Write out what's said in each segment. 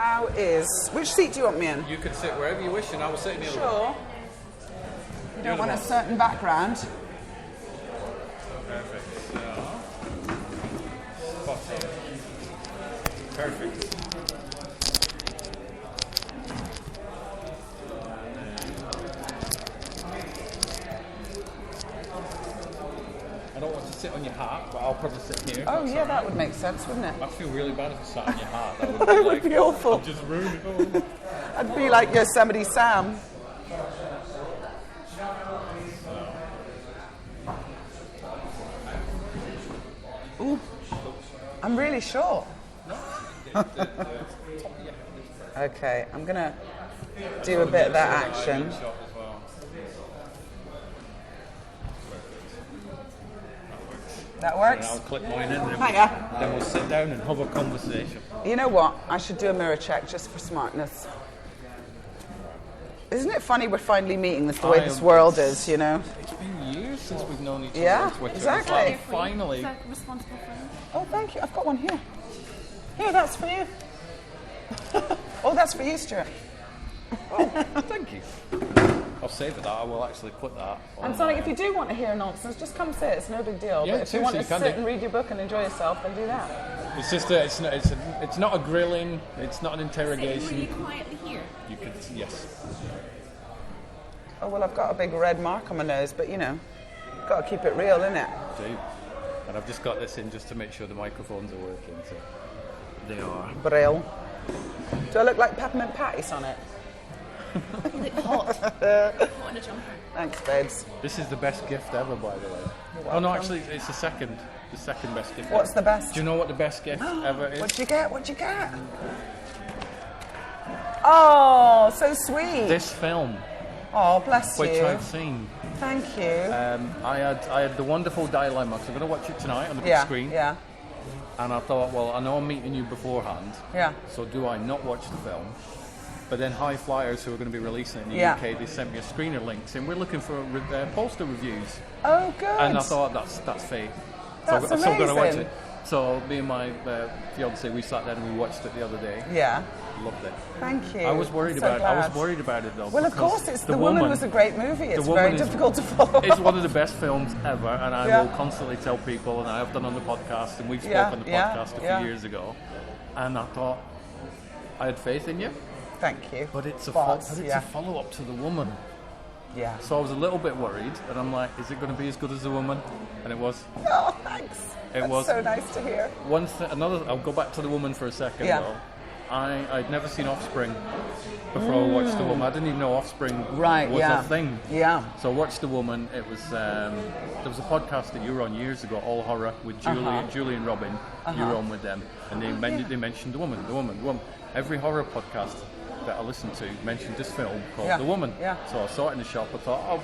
How is... Which seat do you want me in? You can sit wherever you wish, and I will sit in the other one. Sure. You don't want a certain background. Perfect. Spot on. Perfect. I don't want to sit on your heart, but I'll probably sit here. Oh, yeah, that would make sense, wouldn't it? I'd feel really bad if I sat on your heart. That That would be awful. I'd just ruin it all. I'd be like Yosemite Sam. Ooh, I'm really short. Okay, I'm going to do a bit of that action. That works? I'll click mine in, and then we'll sit down and have a conversation. You know what? I should do a mirror check just for smartness. Isn't it funny we're finally meeting this the way this world is, you know? It's been years since we've known each other Yeah, on Twitter. exactly. Like, finally. Is that responsible for you? Oh, thank you. I've got one here. Here, that's for you. Oh, that's for you, Stuart. Oh, thank you. I'll save that. I will actually put that on. And Sonic, if you do want to hear nonsense, just come sit. It's no big deal. Yeah, but if you want to seriously, you sit can and read your book and enjoy yourself, then do that. It's just it's not a grilling. It's not an interrogation. Sitting really quietly here. You could, yes. Oh, well, I've got a big red mark on my nose, but, you know, got to keep it real, innit? Do. And I've just got this in just to make sure the microphones are working. So they are. Brill. Do I look like Peppermint Patty, Sonic? You look hot. Hot in a jumper. Thanks, babes. This is the best gift ever, by the way. Oh no, actually, it's the second best gift. What's the best? Do you know what the best gift ever is? What'd you get? What'd you get? Oh, so sweet. This film, Oh, bless which you. I've seen. Thank you. I had the wonderful dilemma, because I'm going to watch it tonight on the big screen. Yeah, And I thought, well, I know I'm meeting you beforehand, yeah. so do I not watch the film? But then High Flyers, who are going to be releasing it in the Yeah. UK, they sent me a screener link saying we're looking for poster reviews. Oh, good. And I thought, that's fate. That's so I'm still going to watch amazing. it. So me and my fiance, we sat down and we watched it the other day. Yeah. Loved it. Thank you. I was worried I'm so about it. I was glad. worried about it though. Well, of because course, The Woman was a great movie. It's Woman very is- difficult to follow. It's one of the best films ever, and I Yeah. will constantly tell people, and I have done on the podcast, and we've spoken Yeah, on the yeah, podcast a yeah. few years ago, and I thought I had faith in you, Thank you. but it's a Boss, yeah. follow-up to The Woman. Yeah. So I was a little bit worried, and I'm like, is it going to be as good as The Woman? And it was. Oh, thanks. That's was- so nice to hear. I'll go back to The Woman for a second, Yeah. though. I'd never seen Offspring before I watched The Woman. I didn't even know Offspring Right, was yeah. a thing. Yeah. So I watched The Woman. It was there was a podcast that you were on years ago, All Horror, with Julie and Robin. You were on with them, and they mentioned The Woman. Every horror podcast that I listened to mentioned this film called Yeah, The Woman. yeah. So I saw it in the shop. I thought,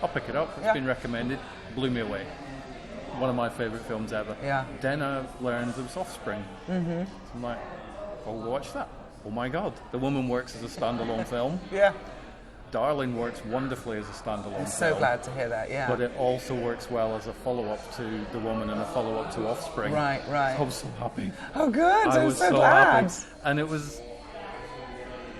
I'll pick it up. It's Yeah. been recommended. Blew me away. One of my favourite films ever. Yeah. Then I learned there was Offspring. Mm-hmm. I'm like, I'll watch that. Oh my God, The Woman works as a standalone film. Yeah. Darlin works wonderfully as a standalone film. I'm so glad to hear that, yeah. But it also works well as a follow-up to The Woman and a follow-up to Offspring. Right. I was so happy. Oh, good. I I'm was so so glad. happy. And it was,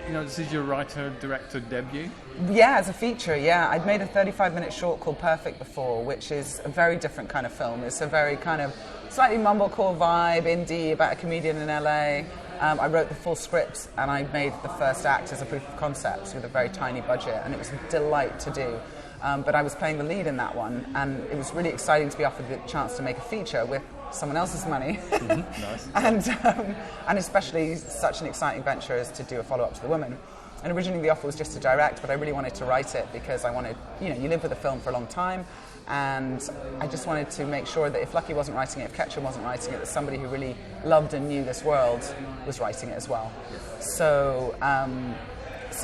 this is your writer-director debut? Yeah, as a feature, yeah. I'd made a 35-minute short called Perfect before, which is a very different kind of film. It's a very kind of slightly mumblecore vibe, indie, about a comedian in LA. I wrote the full script and I made the first act as a proof of concept with a very tiny budget, and it was a delight to do. But I was playing the lead in that one, and it was really exciting to be offered the chance to make a feature with someone else's money. Nice. and especially such an exciting venture as to do a follow-up to The Woman. And originally the offer was just to direct, but I really wanted to write it because I wanted, you live with a film for a long time, and I just wanted to make sure that if Lucky wasn't writing it, if Ketchum wasn't writing it, that somebody who really loved and knew this world was writing it as well. So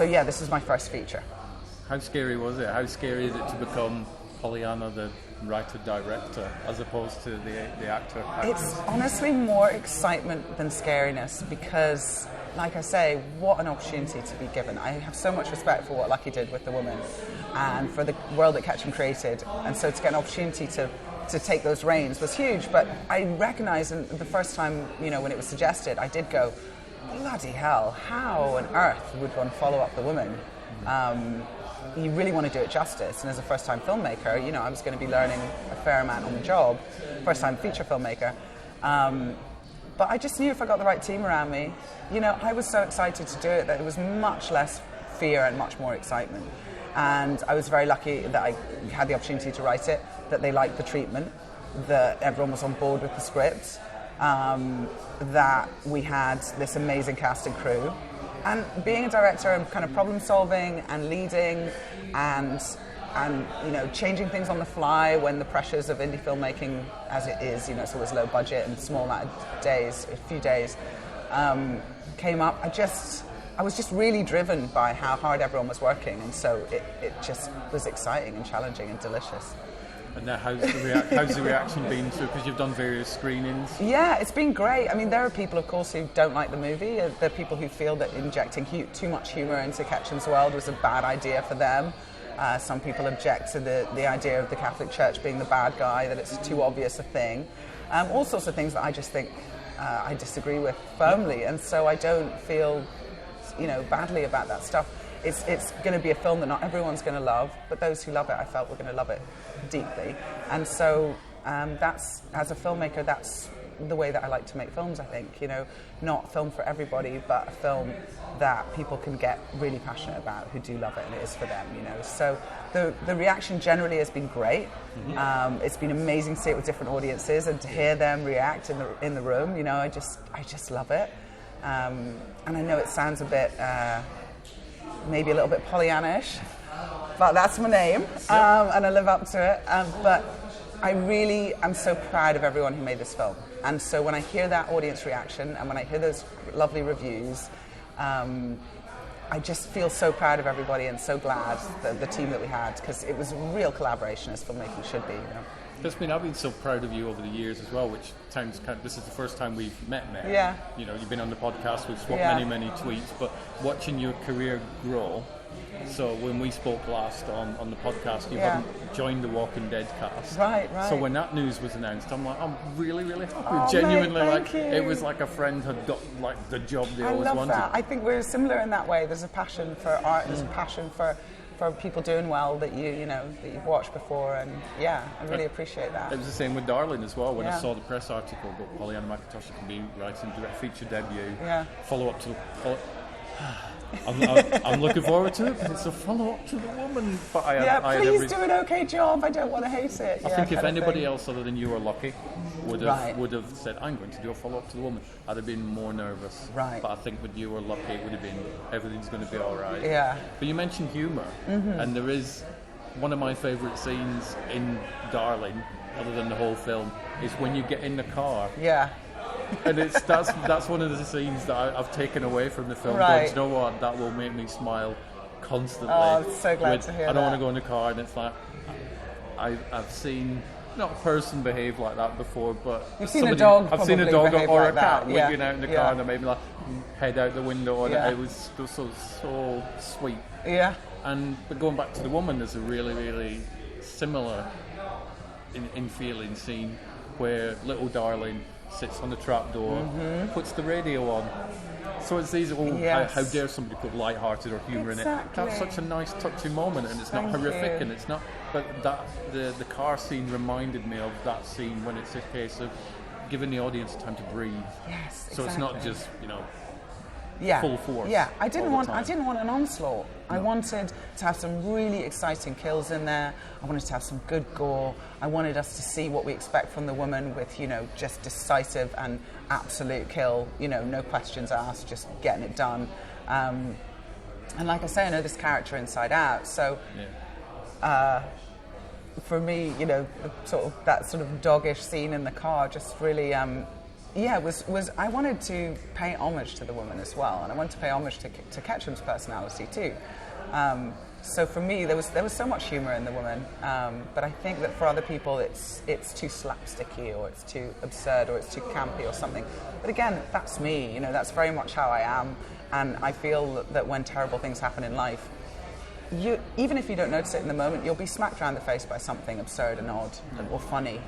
yeah, this is my first feature. How scary was it? How scary is it to become Pollyanna, the writer-director, as opposed to the actor? It's honestly more excitement than scariness because, like I say, what an opportunity to be given. I have so much respect for what Lucky did with The Woman and for the world that Ketchum created. And so to get an opportunity to take those reins was huge. But I recognise the first time, when it was suggested, I did go, bloody hell, how on earth would one follow up the woman? You really want to do it justice, and as a first-time filmmaker, you know, I was going to be learning a fair amount on the job, first-time feature filmmaker. But I just knew if I got the right team around me, you know, I was so excited to do it that it was much less fear and much more excitement. And I was very lucky that I had the opportunity to write it, that they liked the treatment, that everyone was on board with the script, that we had this amazing cast and crew. And being a director and kind of problem solving and leading and you know, changing things on the fly when the pressures of indie filmmaking, as it is, you know, it's always low budget and small amount of days, a few days, came up. I was just really driven by how hard everyone was working, and so it just was exciting and challenging and delicious. And now how's the reaction been to, because you've done various screenings? Yeah, it's been great. I mean, there are people, of course, who don't like the movie. There are people who feel that injecting too much humour into Ketchum's world was a bad idea for them. Some people object to the idea of the Catholic Church being the bad guy, that it's too obvious a thing. All sorts of things that I just think I disagree with firmly, and so I don't feel, you know, badly about that stuff. It's going to be a film that not everyone's going to love, but those who love it, I felt, were going to love it deeply. And so that's, as a filmmaker, that's the way that I like to make films, I think. You know, not a film for everybody, but a film that people can get really passionate about, who do love it, and it is for them, you know. So the reaction generally has been great. Mm-hmm. It's been amazing to see it with different audiences and to hear them react in the room. You know, I just love it. And I know it sounds a bit... maybe a little bit Pollyanna-ish, but that's my name, and I live up to it. But I really am so proud of everyone who made this film. And so when I hear that audience reaction and when I hear those lovely reviews, I just feel so proud of everybody and so glad the team that we had, because it was a real collaboration, as filmmaking should be, you know. I've been so proud of you over the years as well, which times this is the first time we've met. Yeah. You know, you've been on the podcast, we've swapped many tweets, but watching your career grow. So when we spoke last on the podcast, you hadn't joined the Walking Dead cast. Right. So when that news was announced, I'm like, I'm really happy. Oh, genuinely, mate, like, you. It was like a friend had got like the job they always wanted. I love that. I think we're similar in that way. There's a passion for art. There's a passion for people doing well that you've watched before, and I really appreciate that. It was the same with Darlin as well. When I saw the press article about Pollyanna McIntosh can be writing direct feature debut, follow up to. I'm looking forward to it, but it's a follow-up to The Woman. But please do an okay job. I don't want to hate it. I think if anybody else other than you or Lucky would have said, I'm going to do a follow-up to The Woman, I'd have been more nervous. Right. But I think with you or Lucky, it would have been, everything's going to be all right. Yeah. But you mentioned humour, and there is one of my favourite scenes in Darlin, other than the whole film, is when you get in the car. Yeah. And that's one of the scenes that I've taken away from the film. Right. Going, you know what? That will make me smile constantly. Oh, I'm so glad to hear that. I don't want to go in the car, and it's like I've seen not a person behave like that before, but I've seen a dog or like a cat that. wigging out in the car, and they maybe like head out the window, or it was so sweet. Yeah. But going back to The Woman, there's a really, really similar in feeling scene where little Darlin sits on the trapdoor, puts the radio on. So it's these, how dare somebody put light-hearted or humour in it. That's such a nice, touching moment, and it's not horrific, and it's not... But the car scene reminded me of that scene when it's a case of giving the audience time to breathe. Yes, so it's not just, full force. Yeah, I didn't want an onslaught. No. I wanted to have some really exciting kills in there. I wanted to have some good gore. I wanted us to see what we expect from The Woman with, just decisive and absolute kill, no questions asked, just getting it done. And like I say, I know this character inside out, so for me, that sort of doggish scene in the car just really was I wanted to pay homage to The Woman as well, and I wanted to pay homage to Ketchum's personality too. So for me, there was so much humour in The Woman, but I think that for other people, it's too slapsticky, or it's too absurd, or it's too campy, or something. But again, that's me. That's very much how I am, and I feel that when terrible things happen in life, even if you don't notice it in the moment, you'll be smacked around the face by something absurd and odd or funny.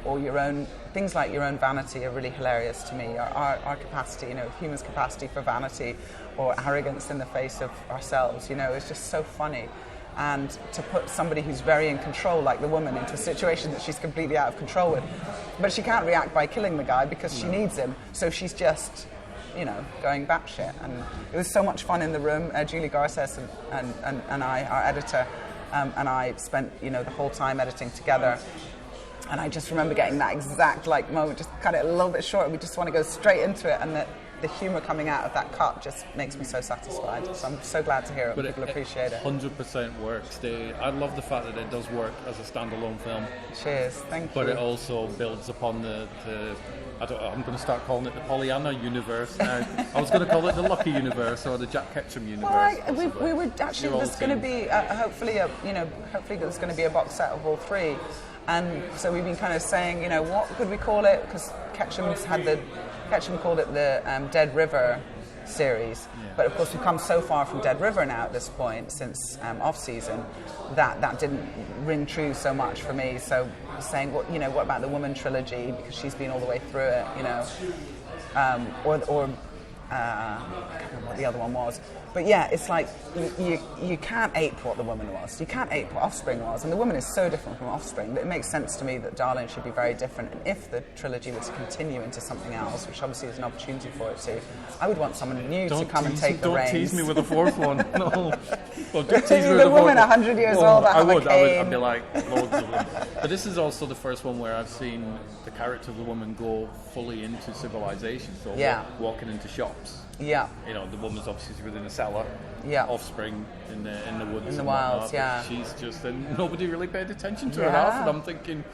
or your own things like your own vanity are really hilarious to me. Our capacity, you know, humans' capacity for vanity or arrogance in the face of ourselves, you know, is just so funny. And to put somebody who's very in control, like the woman, into a situation that she's completely out of control with, but she can't react by killing the guy because she needs him, so she's just, you know, going batshit. And it was so much fun in the room. Julie Garces and I, our editor, and I spent, you know, the whole time editing together. And I just remember getting that exact like moment, just cut it a little bit short. We just want to go straight into it, and the humour coming out of that cut just makes me so satisfied. So I'm so glad to hear it. People appreciate it. 100% works. I love the fact that it does work as a standalone film. Cheers, thank you. But it also builds upon I'm going to start calling it the Pollyanna universe now. I was going to call it the Lucky universe or the Jack Ketchum universe. Well, we were actually, there's going to be hopefully there's going to be a box set of all three. And so we've been kind of saying, you know, what could we call it? Because Ketchum called it the Dead River series. Yeah. But of course we've come so far from Dead River now at this point, since off-season, that didn't ring true so much for me. So saying, what about the Woman trilogy? Because she's been all the way through it, you know. Or I can't remember what the other one was. But yeah, it's like you can't ape what the Woman was. You can't ape what Offspring was. And the Woman is so different from Offspring that it makes sense to me that Darlin should be very different. And if the trilogy were to continue into something else, which obviously is an opportunity for it to, I would want someone new to come and take the reins. Don't tease me with a fourth one. No. Well, don't tease me with the Woman 100 years old. I would. I'd be like, loads of them. But this is also the first one where I've seen the character of the Woman go fully into civilization. So walking into shops. Yeah. You know, the woman's obviously within a cellar. Yeah. Offspring in the woods. In the wilds, yeah. She's just, and nobody really paid attention to her half. And I'm thinking,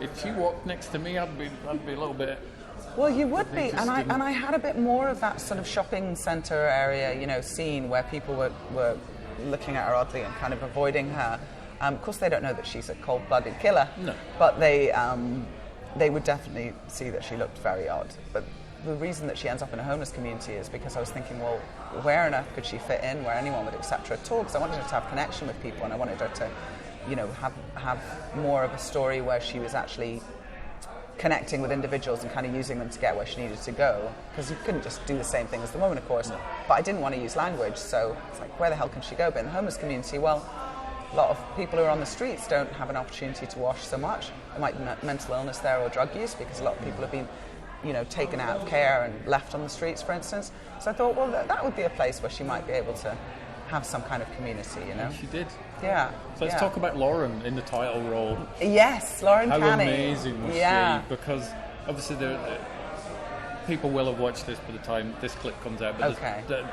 if she walked next to me, I'd be a little bit. Well, you would be, and I had a bit more of that sort of shopping centre area, you know, scene where people were looking at her oddly and kind of avoiding her. Of course, they don't know that she's a cold-blooded killer. No. But they would definitely see that she looked very odd. But the reason that she ends up in a homeless community is because I was thinking, well, where on earth could she fit in, where anyone would accept her at all? Because I wanted her to have connection with people, and I wanted her to, you know, have more of a story where she was actually connecting with individuals and kind of using them to get where she needed to go. Because you couldn't just do the same thing as the Woman, of course. No. But I didn't want to use language, so it's like, where the hell can she go? But in the homeless community, well, a lot of people who are on the streets don't have an opportunity to wash so much. There might be mental illness there or drug use, because a lot of people have been, you know, taken out of care and left on the streets, for instance. So I thought, well, that would be a place where she might be able to have some kind of community, you know. And she did. Yeah. So let's talk about Lauren in the title role. Yes, Lauren Canny. How amazing was she? Because obviously people will have watched this by the time this clip comes out, but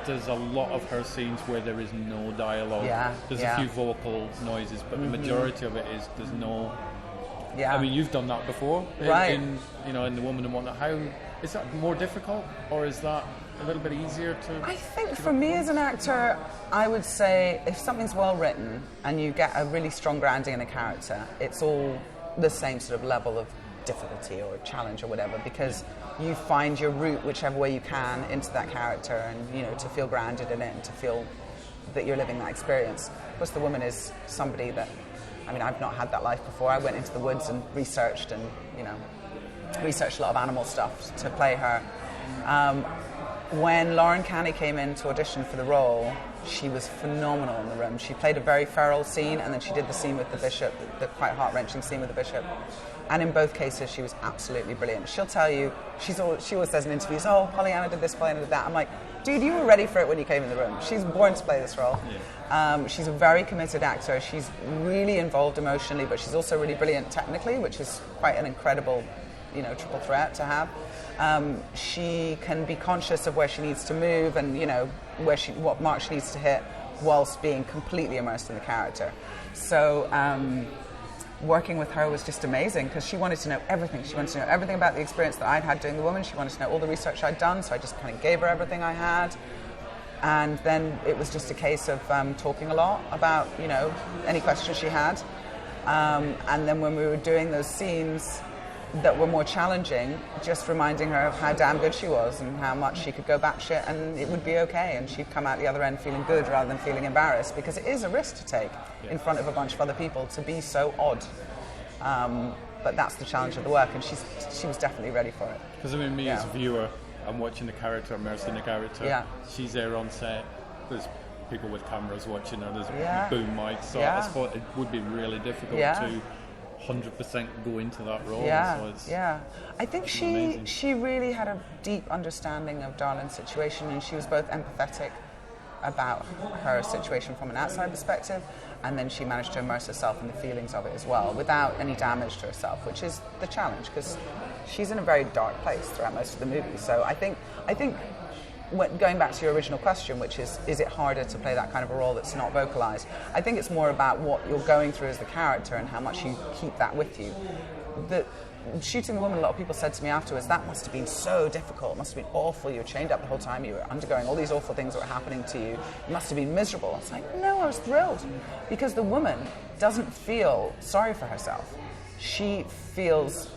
there's a lot of her scenes where there is no dialogue. Yeah. There's a few vocal noises, but the majority of it is there's no. Yeah. I mean, you've done that before, right? In The Woman and whatnot. How is that more difficult, or is that a little bit easier to? I think for me as an actor, I would say if something's well written and you get a really strong grounding in a character, it's all the same sort of level of difficulty or challenge or whatever, because you find your route whichever way you can into that character, and, you know, to feel grounded in it and to feel that you're living that experience. Of course, the Woman is somebody that, I mean, I've not had that life before. I went into the woods and researched a lot of animal stuff to play her. When Lauren Canny came in to audition for the role, she was phenomenal in the room. She played a very feral scene, and then she did the scene with the bishop, the quite heart-wrenching scene with the bishop. And in both cases, she was absolutely brilliant. She'll tell you, she always says in interviews, oh, Pollyanna did this, Pollyanna did that. I'm like, dude, you were ready for it when you came in the room. She's born to play this role. Yeah. She's a very committed actor. She's really involved emotionally, but she's also really brilliant technically, which is quite an incredible, you know, triple threat to have. She can be conscious of where she needs to move and, you know, what mark she needs to hit, whilst being completely immersed in the character. So working with her was just amazing, because she wanted to know everything. She wanted to know everything about the experience that I'd had doing The Woman. She wanted to know all the research I'd done, so I just kind of gave her everything I had. And then it was just a case of talking a lot about, you know, any questions she had. And then when we were doing those scenes that were more challenging, just reminding her of how damn good she was and how much she could go batshit and it would be okay, and she'd come out the other end feeling good rather than feeling embarrassed, because it is a risk to take in front of a bunch of other people to be so odd. but that's the challenge of the work, and she was definitely ready for it. Because I mean, me as a viewer, I'm watching the character, immersed in the character. Yeah. She's there on set. There's people with cameras watching her. There's boom mics. So Yeah. I thought it would be really difficult to 100% go into that role. Yeah, So I think she really had a deep understanding of Darlin's situation, and she was both empathetic about her situation from an outside perspective, and then she managed to immerse herself in the feelings of it as well, without any damage to herself, which is the challenge, because she's in a very dark place throughout most of the movie. So I think going back to your original question, which is it harder to play that kind of a role that's not vocalized? I think it's more about what you're going through as the character and how much you keep that with you. Shooting the woman, a lot of people said to me afterwards, that must have been so difficult, it must have been awful, you were chained up the whole time, you were undergoing all these awful things that were happening to you, you must have been miserable. I was like, no, I was thrilled, because the woman doesn't feel sorry for herself. She feels,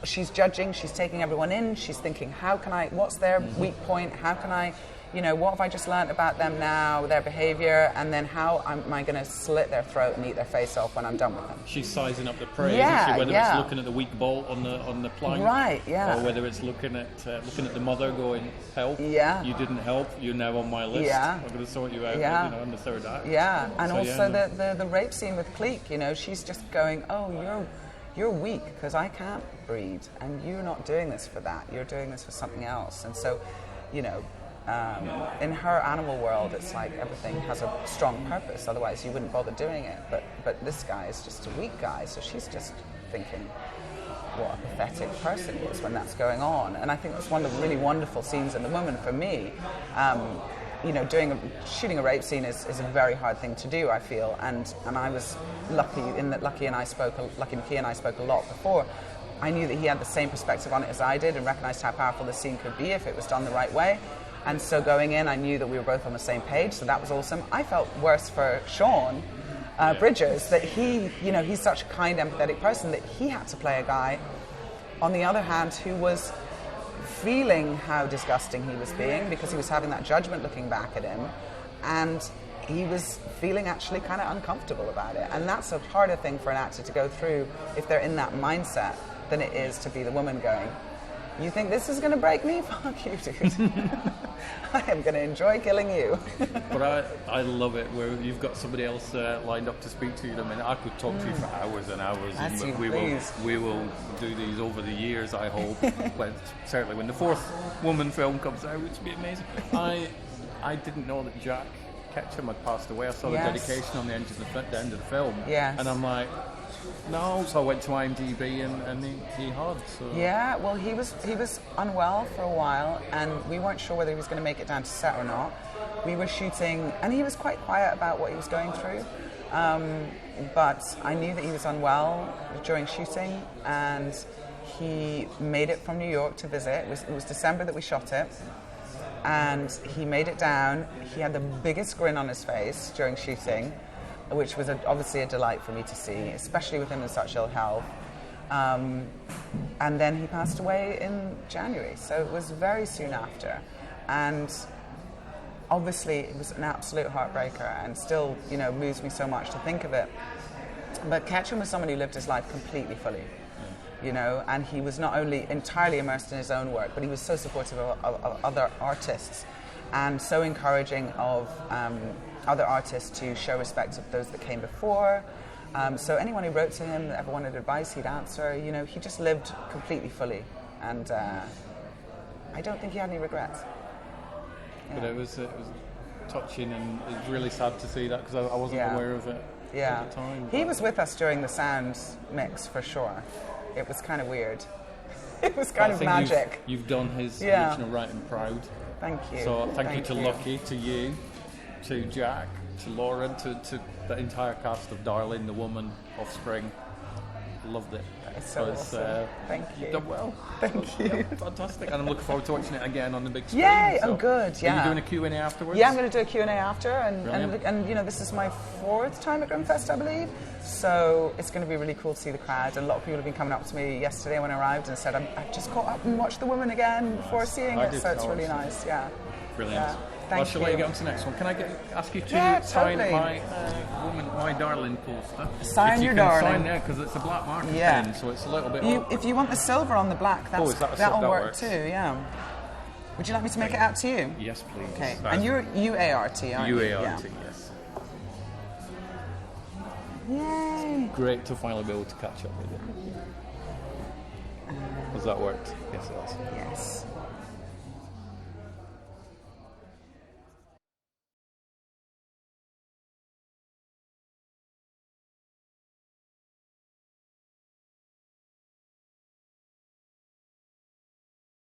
she's judging, she's taking everyone in, she's thinking, what's their weak point, how can I, what have I just learned about them now, their behaviour, and then how am I going to slit their throat and eat their face off when I'm done with them? she's sizing up the prey, isn't she? Whether it's looking at the weak bolt on the plank, right? Yeah. Or whether it's looking at the mother going, help, you didn't help, you're now on my list. Yeah. I'm going to sort you out. In the third act. Yeah, and so, also the rape scene with Cleek. She's just going, oh, you're weak because I can't breed, and you're not doing this for that. You're doing this for something else. And so, in her animal world, it's like everything has a strong purpose. Otherwise, you wouldn't bother doing it. But this guy is just a weak guy, so she's just thinking what a pathetic person he is when that's going on. And I think that's one of the really wonderful scenes in The Woman for me. Shooting a rape scene is a very hard thing to do, I feel, and I was lucky in that Lucky McKee and I spoke a lot before. I knew that he had the same perspective on it as I did, and recognised how powerful the scene could be if it was done the right way. And so going in, I knew that we were both on the same page, so that was awesome. I felt worse for Sean Bridgers, that he's such a kind, empathetic person, that he had to play a guy, on the other hand, who was feeling how disgusting he was being, because he was having that judgment looking back at him, and he was feeling actually kind of uncomfortable about it. And that's a harder thing for an actor to go through if they're in that mindset than it is to be the woman going, you think this is going to break me? Fuck you, dude. I am going to enjoy killing you. But I love it where you've got somebody else lined up to speak to you. I mean, I could talk to you for hours and hours. As you we will do these over the years, I hope. Certainly when the fourth woman film comes out, which would be amazing. I didn't know that Jack Ketchum had passed away. I saw the dedication on the end of the film. Yes. And I'm like, no, so I went to IMDb and he had. So. Yeah, well, he was unwell for a while, and we weren't sure whether he was going to make it down to set or not. We were shooting, and he was quite quiet about what he was going through, but I knew that he was unwell during shooting, and he made it from New York to visit. It was December that we shot it, and he made it down. He had the biggest grin on his face during shooting, which was obviously a delight for me to see, especially with him in such ill health. And then he passed away in January, so it was very soon after. And obviously it was an absolute heartbreaker, and still, moves me so much to think of it. But Ketchum was someone who lived his life completely fully, and he was not only entirely immersed in his own work, but he was so supportive of other artists, and so encouraging of other artists to show respect to those that came before. So anyone who wrote to him that ever wanted advice, he'd answer. He just lived completely fully, and I don't think he had any regrets. Yeah. But it was touching, and it was really sad to see that, because I wasn't aware of it at the time. He was with us during the sound mix for sure. It was kind of weird. It was kind of magic. You've done his original writing proud. Thank you. So thank you to Lucky, to you, to Jack, to Lauren, to the entire cast of Darlin, The Woman, Offspring. Loved it. It's so awesome. Thank you. You've done well. Thank you. Fantastic. And I'm looking forward to watching it again on the big screen. Yay! So. Oh, good. Yeah. Are you doing a Q&A afterwards? Yeah, I'm going to do a Q&A after, and this is my 4th time at Grimmfest, I believe. So it's going to be really cool to see the crowd. And a lot of people have been coming up to me yesterday when I arrived and said, I've just caught up and watched The Woman again before seeing it. So it's really nice. Yeah. Brilliant. Yeah. Well, Thank shall I you. get on to the next one? Can I ask you to Yeah, sign totally. my Darlin poster? Sign if you your can Darlin. Sign there, because it's a black marker Yeah. pen, so it's a little bit... If you want the silver on the black, is that that'll that work works? too, yeah. Would you like me to make it out to you? Yes, please. Okay. And you're UART, aren't you? UART, yes. Yeah. Yay. Great to finally be able to catch up with you. Has that worked? Yes, it has. Yes.